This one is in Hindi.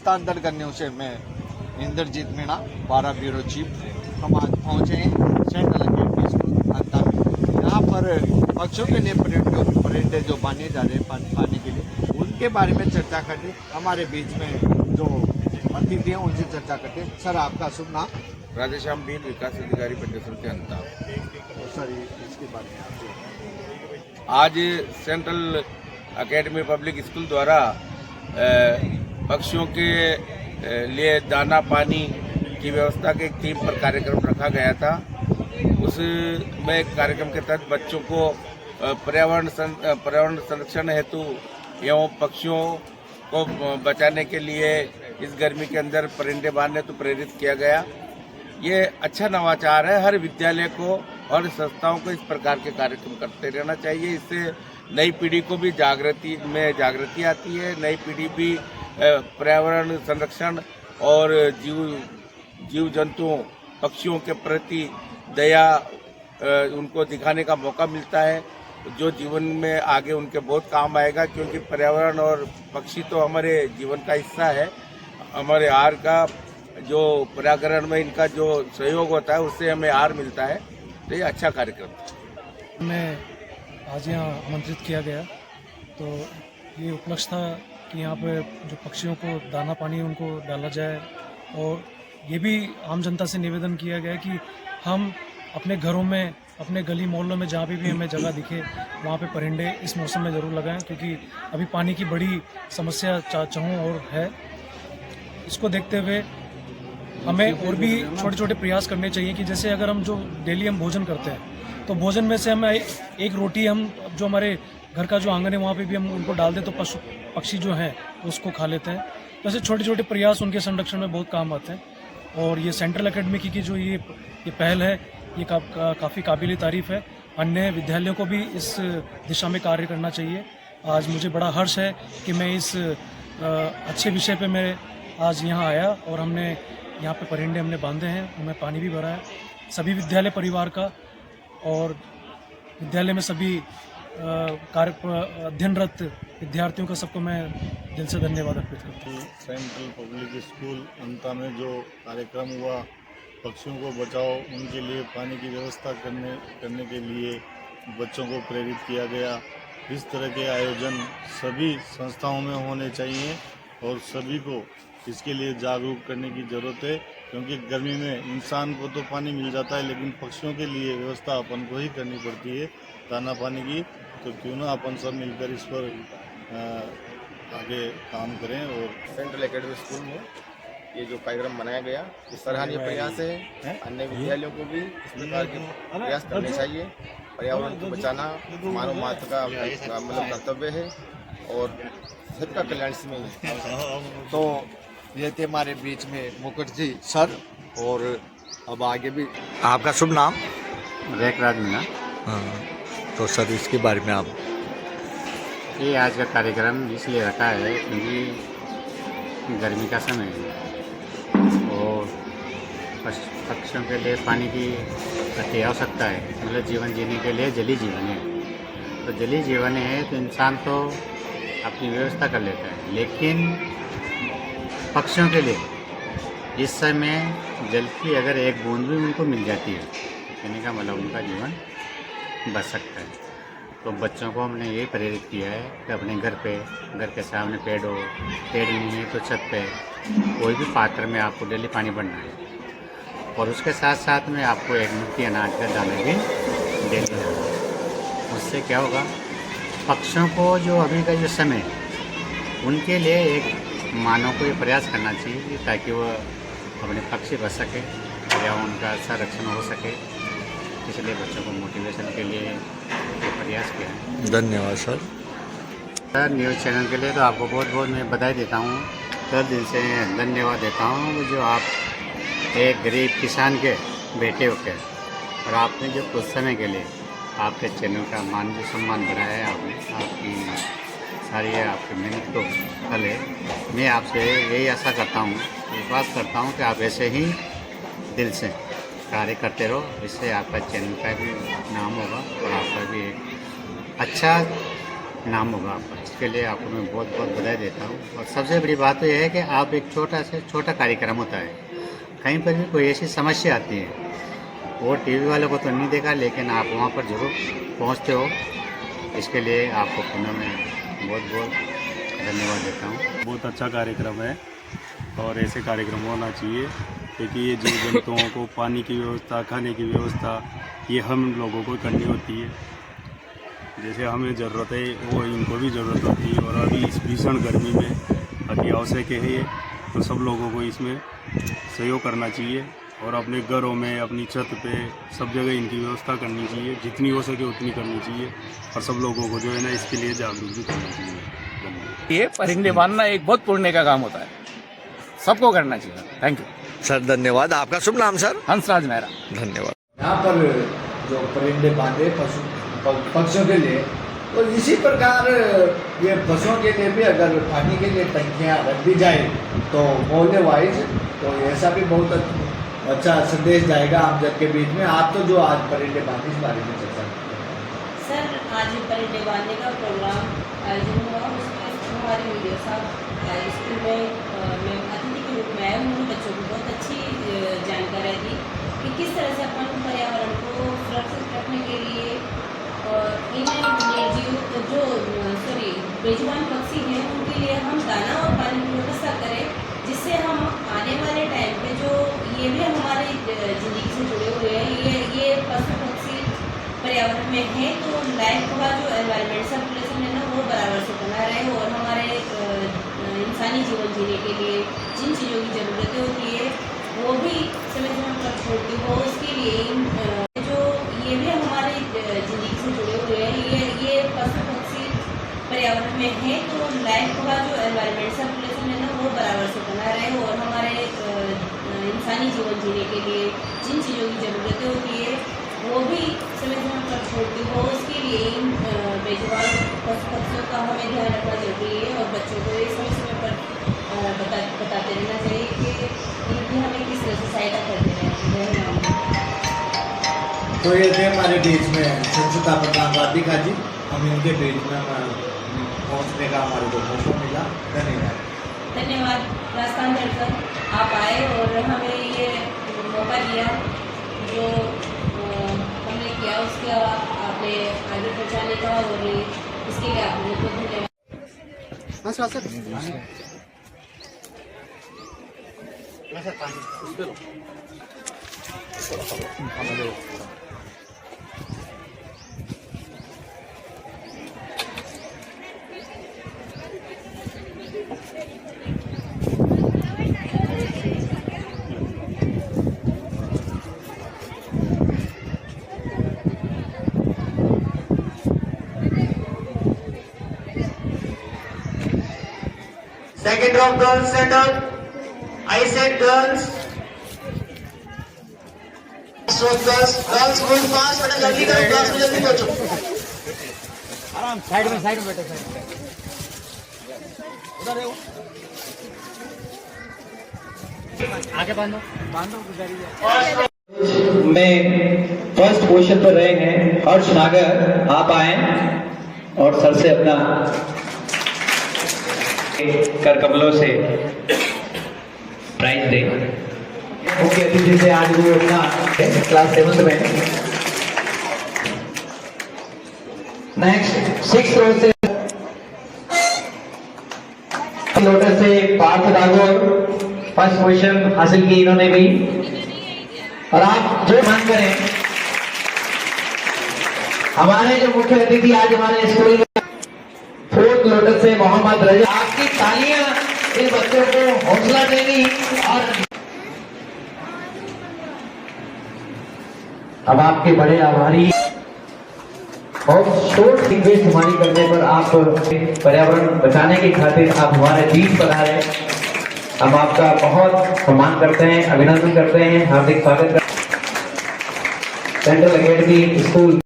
हस्तांतरण करने से मैं इंद्रजीत मीणा 12 ब्यूरो चीफ हम आज पहुँचे हैं सेंट्रल अकेडमी स्कूल अंता में। यहाँ पर पक्षियों के लिए परिंदे जो बांधे जा रहे हैं पानी के लिए, उनके बारे में चर्चा करते हमारे बीच में जो अतिथि हैं उनसे चर्चा करते हैं। सर, आपका शुभ नाम? राधेश्याम बीन, विकास अधिकारी पंचायत के अंता। तो सर, इसके बारे में आपसे आज सेंट्रल अकेडमी पब्लिक स्कूल द्वारा पक्षियों के लिए दाना पानी की व्यवस्था के एक थीम पर कार्यक्रम रखा गया था। उसमें कार्यक्रम के तहत बच्चों को पर्यावरण संरक्षण हेतु एवं पक्षियों को बचाने के लिए इस गर्मी के अंदर परिंदे बांधने तो प्रेरित किया गया। ये अच्छा नवाचार है। हर विद्यालय को और संस्थाओं को इस प्रकार के कार्यक्रम करते रहना चाहिए। इससे नई पीढ़ी को भी जागृति आती है। नई पीढ़ी भी पर्यावरण संरक्षण और जीव जंतुओं पक्षियों के प्रति दया उनको दिखाने का मौका मिलता है, जो जीवन में आगे उनके बहुत काम आएगा। क्योंकि पर्यावरण और पक्षी तो हमारे जीवन का हिस्सा है। हमारे आहार का जो पर्यावरण में इनका जो सहयोग होता है उससे हमें आहार मिलता है। तो ये अच्छा कार्यक्रम है। मैं आज यहाँ आमंत्रित किया गया तो ये उपलक्ष्य था कि यहाँ पे जो पक्षियों को दाना पानी उनको डाला जाए, और ये भी आम जनता से निवेदन किया गया कि हम अपने घरों में, अपने गली मोहल्लों में जहाँ भी हमें जगह दिखे वहाँ पे परिंदे इस मौसम में ज़रूर लगाएं, क्योंकि अभी पानी की बड़ी समस्या चाहों और है। इसको देखते हुए हमें और भी छोटे छोटे प्रयास करने चाहिए कि जैसे अगर हम जो डेली हम भोजन करते हैं तो भोजन में से हमें एक रोटी हम जो हमारे घर का जो आंगन है वहाँ पे भी हम उनको डाल दें तो पशु पक्षी जो हैं उसको खा लेते हैं। तो ऐसे छोटे छोटे प्रयास उनके संरक्षण में बहुत काम आते हैं। और ये सेंट्रल अकेडमी की जो ये पहल है ये काफ़ी काबिल तारीफ़ है। अन्य विद्यालयों को भी इस दिशा में कार्य करना चाहिए। आज मुझे बड़ा हर्ष है कि मैं इस अच्छे विषय पे मैं आज यहाँ आया और हमने यहाँ पे परिंदे हमने बांधे हैं, उनमें पानी भी भरा है। सभी विद्यालय परिवार का और विद्यालय में सभी अध्ययनरत विद्यार्थियों का सबको मैं दिल से धन्यवाद अर्पित करता हूँ। सेंट्रल पब्लिक स्कूल अंता में जो कार्यक्रम हुआ, पक्षियों को बचाओ, उनके लिए पानी की व्यवस्था करने के लिए बच्चों को प्रेरित किया गया। इस तरह के आयोजन सभी संस्थाओं में होने चाहिए और सभी को इसके लिए जागरूक करने की ज़रूरत है। क्योंकि गर्मी में इंसान को तो पानी मिल जाता है, लेकिन पक्षियों के लिए व्यवस्था अपन को ही करनी पड़ती है दाना पानी की। तो क्यों ना अपन सब मिलकर इस पर आगे काम करें। और सेंट्रल अकेडमी स्कूल में ये जो कार्यक्रम बनाया गया ये सराहनीय प्रयास है। अन्य विद्यालयों को भी इस प्रकार के प्रयास करने चाहिए। पर्यावरण को बचाना मानव मात्र का मतलब कर्तव्य है और सबका कल्याण इसमें है। तो ये थे हमारे बीच में मुखर्जी सर। और अब आगे भी आपका शुभ नाम? रेखराज मीणा। हाँ, तो सर इसके बारे में आप? ये आज का कार्यक्रम इसलिए रखा है क्योंकि गर्मी का समय है और पक्षियों के लिए पानी की अति आवश्यकता है। मतलब जीवन जीने के लिए जली जीवन है, तो जली जीवन है तो इंसान तो अपनी व्यवस्था कर लेता है, लेकिन पक्षियों के लिए इस समय जल की अगर एक बूंद भी उनको मिल जाती है कहने का मतलब उनका जीवन बच सकता है। तो बच्चों को हमने यही प्रेरित किया है कि अपने घर के सामने पेड़ हो, पेड़ नहीं है तो छत पे कोई भी पात्र में आपको डेली पानी भरना है। और उसके साथ साथ में आपको एक मुट्ठी अनाज का दाना भी डेली देना है। उससे क्या होगा, पक्षियों को जो अभी का जो समय है उनके लिए एक मानव को ये प्रयास करना चाहिए ताकि वो अपने पक्षी बच सके या उनका संरक्षण हो सके। इसलिए बच्चों को मोटिवेशन के लिए ये प्रयास किया है। धन्यवाद सर। न्यूज़ चैनल के लिए तो आपको बहुत बहुत मैं बधाई देता हूँ, तहे दिल से धन्यवाद देता हूँ जो आप एक गरीब किसान के बेटे होकर और आपने जो कुछ समय के लिए आपके चैनल का मान जो सम्मान बढ़ाया है, आपने आपकी सारी आपकी मेहनत को फल है। मैं आपसे यही आशा करता हूँ, विश्वास करता हूँ कि आप ऐसे ही दिल से कार्य करते रहो। इससे आपका चैनल का भी नाम होगा और आपका भी एक अच्छा नाम होगा आपका। इसके लिए आपको मैं बहुत बहुत बधाई देता हूँ। और सबसे बड़ी बात तो यह है कि आप एक छोटा से छोटा कार्यक्रम होता है, कहीं पर भी कोई ऐसी समस्या आती है, वो टीवी वालों को तो नहीं देखा, लेकिन आप वहाँ पर जरूर पहुँचते हो। इसके लिए आपको पुनः मैं बहुत बहुत धन्यवाद देता हूँ। बहुत अच्छा कार्यक्रम है और ऐसे कार्यक्रम होना चाहिए, क्योंकि ये जीव जंतुओं को पानी की व्यवस्था, खाने की व्यवस्था ये हम लोगों को करनी होती है। जैसे हमें ज़रूरत है वो इनको भी ज़रूरत होती है, और अभी इस भीषण गर्मी में अति आवश्यक है ये, तो सब लोगों को इसमें सहयोग करना चाहिए और अपने घरों में, अपनी छत पे, सब जगह इनकी व्यवस्था करनी चाहिए, जितनी हो सके उतनी करनी चाहिए, और सब लोगों को जो है ना इसके लिए जागरूक भी करना चाहिए। धन्यवाद। ये परिंदे मारना एक बहुत पुण्य का काम होता है, सबको करना चाहिए। थैंक यू सर, धन्यवाद। आपका शुभ नाम सर? हंसराज मेहरा। धन्यवाद। यहाँ पर जो परिंदे बांधे पक्षियों के लिए, तो इसी प्रकार ये पशुओं के लिए भी अगर पानी के लिए टंकियाँ रख दी जाए तो मोहल्ले वाइज, तो ऐसा भी बहुत अच्छा संदेश जाएगा आमजन के बीच में। आप तो जो आज परिंदे बांधे इस बारे में चर्चा करते हैं। सर, आज परिंदे बांधने का प्रोग्राम आयोजन हुआ, उसमें हमारे वीडियो साहब स्कूल में मैं अतिथि के रूप में आया। उन्होंने बच्चों को बहुत अच्छी जानकारी दी कि किस तरह से अपन पर्यावरण को सुरक्षित रखने के लिए इन निर्जीव जो बेजुबान पक्षी हैं उनके लिए हम दाना और पानी की व्यवस्था करें, जिससे हम आने वाले टाइम पे जो ये भी हमारे ज़िंदगी से जुड़े हुए हैं, ये पशु पक्षी पर्यावरण में है, तो लाइफ का जो एनवायरमेंट सर्कुलेशन है ना वो बराबर से बना रहे और हमारे इंसानी जीवन जीने के लिए जिन चीज़ों की ज़रूरतें होती है वो भी समय समय पर छोड़ती हो, उसके लिए जो ये भी हमारे ज़िंदगी से जुड़े हुए हैं, ये पशु पक्षी पर्यावरण में है, तो लाइफ का जो एनवायरमेंट सर्कुलेशन है ना वो बराबर से बना रहे और हमारे इंसानी जीवन जीने के लिए जिन चीज़ों की ज़रूरतें होती है वो भी समय समय पर छोड़ती हो, उसके लिए इन बेजुबान पशु पक्षियों का हमें ध्यान रखना जरूरी है और बच्चों को ये समय समय पर बताते रहना चाहिए कि इनकी हमें किस तरह से सहायता करते रहना। तो ये थे हमारे बीच में संचिता प्रधान राधिका जी, हम इनके बीच में पहुँचने का हमारे को मौका मिला। धन्यवाद। धन्यवाद राजस्थान दर्शन, आप आए और हमें ये मौका दिया जो हमने किया उसके आपने आगे पहुँचाने का, और इसके लिए आपको बहुत धन्यवाद। Second row of girls stand up. I said girls. First row of girls. Girls going fast, but जल्दी करो, class में जल्दी पहुंचो। आराम साइड में बैठो, साइड में उधर है वो आगे बांधो में फर्स्ट पोजीशन पर रहे हैं हर्ष नागर, आप आए और सर से अपना कर कमलों से प्राइज दे। मुख्य अतिथि से आज वो अपना क्लास 7th में। नेक्स्ट 6th रो से लोटस से पार्थ दागोर फर्स्ट पोजीशन हासिल की इन्होंने भी। और आप जो मान करें, हमारे जो मुख्य अतिथि आज हमारे स्कूल में 4th लोटस से मोहम्मद रजा, आपकी तालियां इन बच्चों को हौसला देगी। और अब आपके बड़े आभारी और शॉर्ट रिक्वेस्ट हमारी करने पर आप पर्यावरण बचाने की खातिर आप हमारे बीच पधारे। हम आपका बहुत सम्मान करते हैं, अभिनंदन करते हैं, हार्दिक स्वागत करते हैं। Central academy school